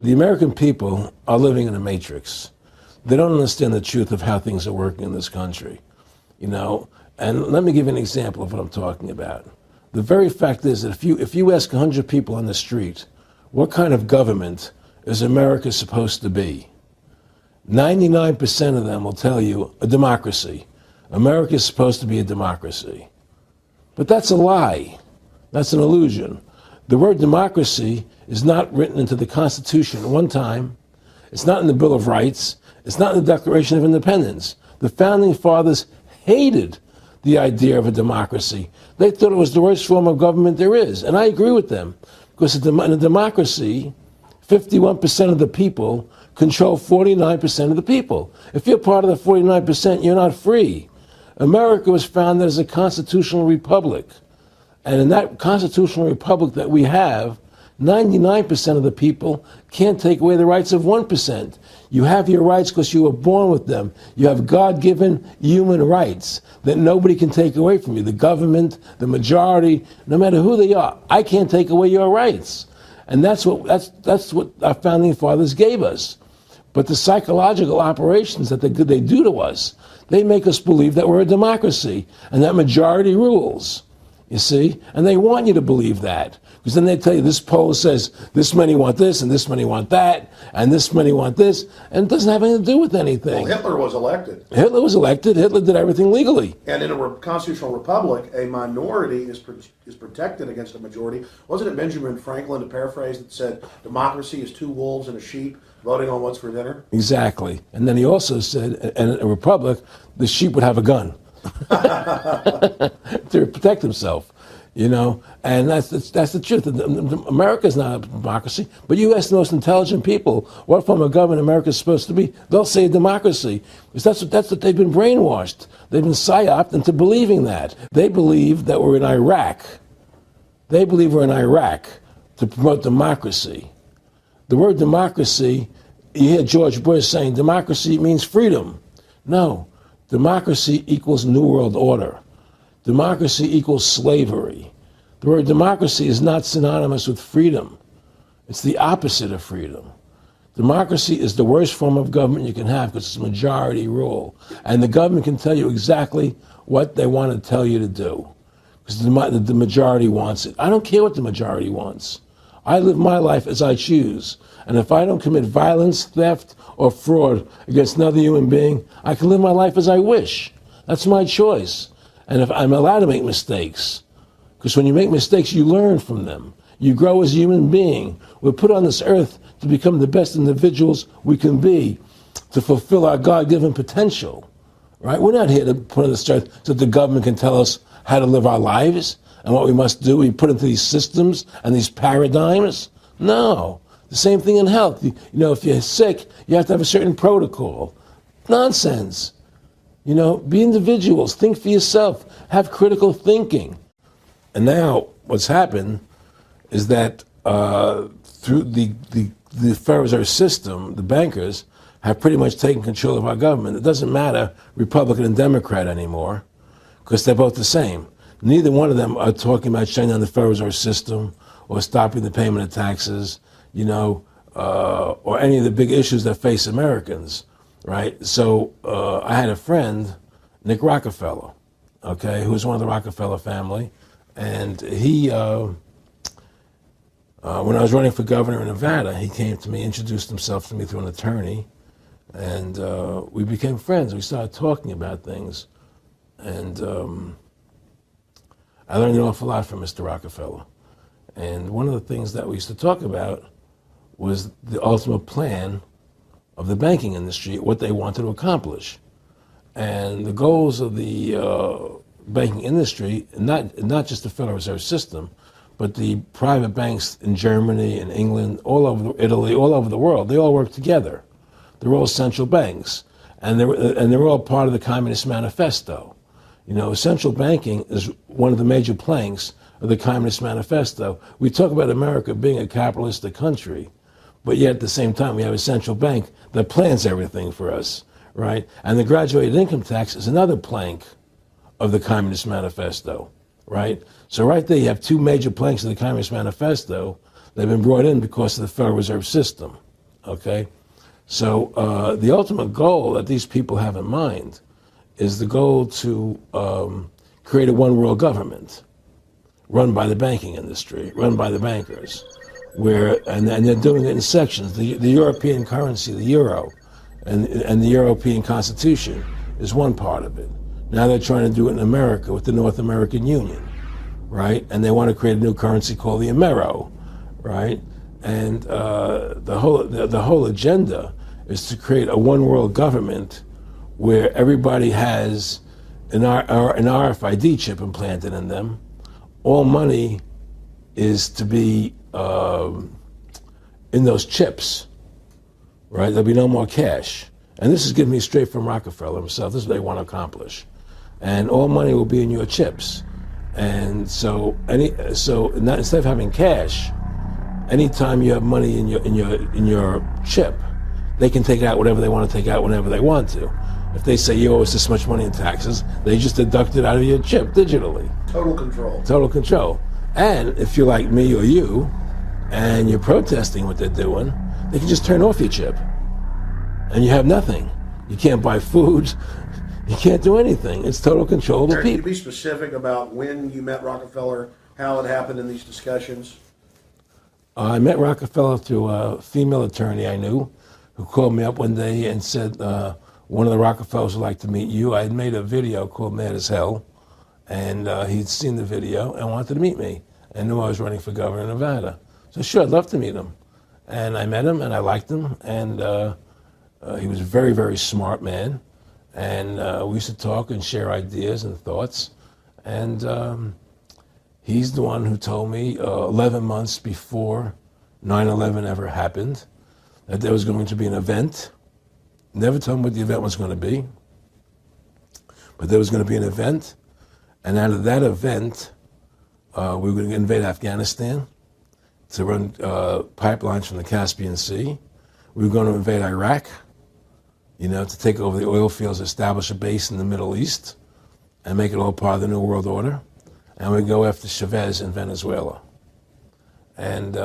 The American people are living in a matrix. They don't understand the truth of how things are working in this country, you know. And let me give you an example of what I'm talking about. The very fact is that if you ask 100 people on the street, what kind of government is America supposed to be? 99% of them will tell you a democracy. America is supposed to be a democracy. But that's a lie. That's an illusion. The word democracy is not written into the Constitution at one time. It's not in the Bill of Rights. It's not in the Declaration of Independence. The Founding Fathers hated the idea of a democracy. They thought it was the worst form of government there is. And I agree with them. Because in a democracy, 51% of the people control 49% of the people. If you're part of the 49%, you're not free. America was founded as a constitutional republic. And in that constitutional republic that we have, 99% of the people can't take away the rights of 1%. You have your rights because you were born with them. You have God-given human rights that nobody can take away from you. The government, the majority, no matter who they are, I can't take away your rights. And that's what our founding fathers gave us. But the psychological operations that they do to us, they make us believe that we're a democracy and that majority rules. You see? And they want you to believe that. Because then they tell you this poll says this many want this and this many want that and this many want this. And it doesn't have anything to do with anything. Well, Hitler was elected. Hitler was elected. Hitler did everything legally. And in a constitutional republic, a minority is protected against a majority. Wasn't it Benjamin Franklin, to paraphrase, that said democracy is two wolves and a sheep voting on what's for dinner? Exactly. And then he also said in a republic, the sheep would have a gun. To protect himself, you know, and that's the truth. America's not a democracy, but you ask the most intelligent people what form of government America is supposed to be, they'll say a democracy, because that's what they've been brainwashed. They've been psyoped into believing that. They believe that we're in Iraq. They believe we're in Iraq to promote democracy. The word democracy, you hear George Bush saying democracy means freedom. No. Democracy equals New World Order. Democracy equals slavery. The word democracy is not synonymous with freedom. It's the opposite of freedom. Democracy is the worst form of government you can have because it's majority rule. And the government can tell you exactly what they want to tell you to do because the majority wants it. I don't care what the majority wants. I live my life as I choose. And if I don't commit violence, theft, or fraud against another human being, I can live my life as I wish. That's my choice. And if I'm allowed to make mistakes, because when you make mistakes, you learn from them. You grow as a human being. We're put on this earth to become the best individuals we can be, to fulfill our God-given potential, right? We're not here to put on this earth so that the government can tell us how to live our lives and what we must do. We put into these systems and these paradigms. No. The same thing in health. You know, if you're sick, you have to have a certain protocol. Nonsense. You know, be individuals. Think for yourself. Have critical thinking. And now what's happened is that through the Federal Reserve System, the bankers have pretty much taken control of our government. It doesn't matter Republican and Democrat anymore because they're both the same. Neither one of them are talking about shutting down the Federal Reserve System or stopping the payment of taxes, you know, or any of the big issues that face Americans, right? So I had a friend, Nick Rockefeller, okay, who was one of the Rockefeller family, and he, when I was running for governor in Nevada, he came to me, introduced himself to me through an attorney, and we became friends. We started talking about things, and I learned an awful lot from Mr. Rockefeller. And one of the things that we used to talk about was the ultimate plan of the banking industry, what they wanted to accomplish. And the goals of the banking industry, not just the Federal Reserve System, but the private banks in Germany and England, all over Italy, all over the world, they all work together. They're all central banks. And they're all part of the Communist Manifesto. You know, central banking is one of the major planks of the Communist Manifesto. We talk about America being a capitalistic country, but yet at the same time we have a central bank that plans everything for us, right? And the graduated income tax is another plank of the Communist Manifesto, right? So right there you have two major planks of the Communist Manifesto that have been brought in because of the Federal Reserve System. Okay? So the ultimate goal that these people have in mind is the goal to create a one world government run by the banking industry, run by the bankers, and they're doing it in sections. The European currency, the euro, and the European Constitution is one part of it. Now they're trying to do it in America with the North American Union, right? And they want to create a new currency called the Amero, right? And the whole agenda is to create a one world government where everybody has an RFID chip implanted in them. All money is to be in those chips, right? There'll be no more cash. And this is given me straight from Rockefeller himself. This is what they want to accomplish. And all money will be in your chips. And so instead of having cash, anytime you have money in your chip, they can take out whatever they want to take out whenever they want to. If they say you owe us this much money in taxes, they just deduct it out of your chip digitally. Total control. Total control. And if you're like me or you, and you're protesting what they're doing, they can just turn off your chip. And you have nothing. You can't buy food. You can't do anything. It's total control of the Eric, people. can you be specific about when you met Rockefeller, how it happened in these discussions? I met Rockefeller through a female attorney I knew who called me up one day and said, one of the Rockefellers would like to meet you. I had made a video called Mad as Hell, and he'd seen the video and wanted to meet me and knew I was running for governor of Nevada. So sure, I'd love to meet him. And I met him and I liked him, and he was a very, very smart man. And we used to talk and share ideas and thoughts. And he's the one who told me 11 months before 9/11 ever happened that there was going to be an event. Never told me what the event was going to be, but there was going to be an event. And out of that event, we were going to invade Afghanistan to run pipelines from the Caspian Sea. We were going to invade Iraq, to take over the oil fields, establish a base in the Middle East, and make it all part of the New World Order. And we'd go after Chavez in Venezuela. And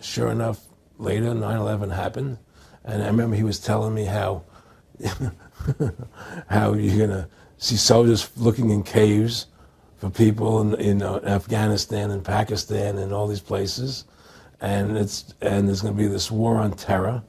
sure enough, later, 9/11 happened. And I remember he was telling me how you're going to see soldiers looking in caves for people in Afghanistan and Pakistan and all these places. And there's going to be this war on terror,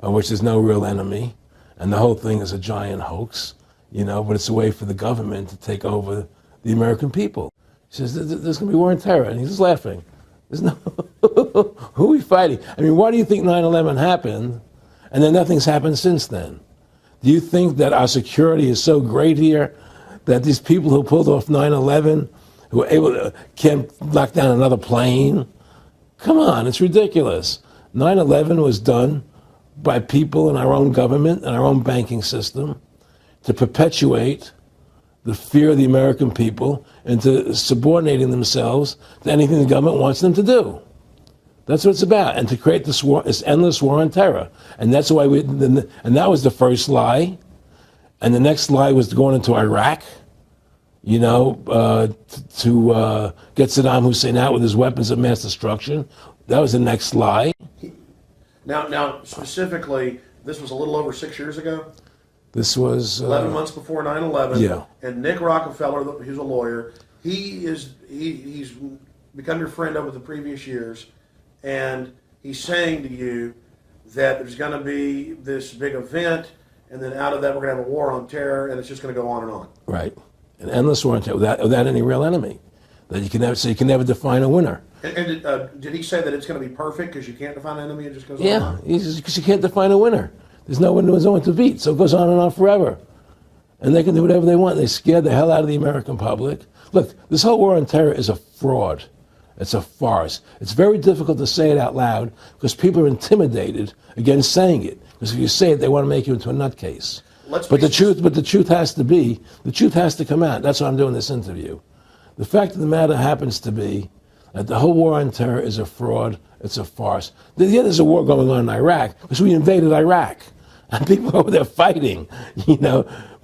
which there's no real enemy. And the whole thing is a giant hoax, but it's a way for the government to take over the American people. He says, there's going to be war on terror. And he's just laughing. There's no, who are we fighting? I mean, why do you think 9/11 happened and then nothing's happened since then? Do you think that our security is so great here that these people who pulled off 9/11, who were able to, can't knock down another plane? Come on, it's ridiculous. 9/11 was done by people in our own government and our own banking system to perpetuate the fear of the American people into subordinating themselves to anything the government wants them to do. That's what it's about, and to create this war, this endless war on terror. And that's why and that was the first lie. And the next lie was going into Iraq, to get Saddam Hussein out with his weapons of mass destruction. That was the next lie. Now, specifically, this was a little over 6 years ago? This was 11 months before 9/11. Yeah. And Nick Rockefeller, who's a lawyer, he's become your friend over the previous years, and he's saying to you that there's going to be this big event, and then out of that we're going to have a war on terror, and it's just going to go on and on. Right, an endless war on terror without any real enemy. That you can never define a winner. And did he say that it's going to be perfect because you can't define an enemy? It just goes on Yeah, and on? because you can't define a winner. There's no one to beat, so it goes on and on forever. And they can do whatever they want. They scare the hell out of the American public. Look, this whole war on terror is a fraud. It's a farce. It's very difficult to say it out loud because people are intimidated against saying it. Because if you say it, they want to make you into a nutcase. But the truth has to come out. That's why I'm doing this interview. The fact of the matter happens to be that the whole war on terror is a fraud. It's a farce. Yeah, there's a war going on in Iraq because we invaded Iraq. And people over there fighting,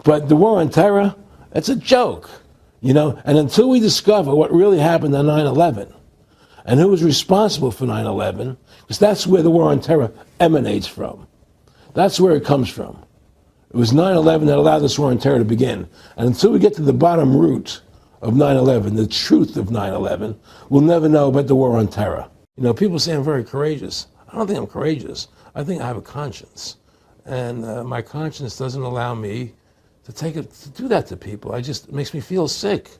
But the war on terror, it's a joke, And until we discover what really happened on 9/11, And who was responsible for 9/11? Because that's where the war on terror emanates from. That's where it comes from. It was 9/11 that allowed this war on terror to begin. And until we get to the bottom root of 9/11, the truth of 9/11, we'll never know about the war on terror. You know, people say I'm very courageous. I don't think I'm courageous. I think I have a conscience. And my conscience doesn't allow me to do that to people. It makes me feel sick.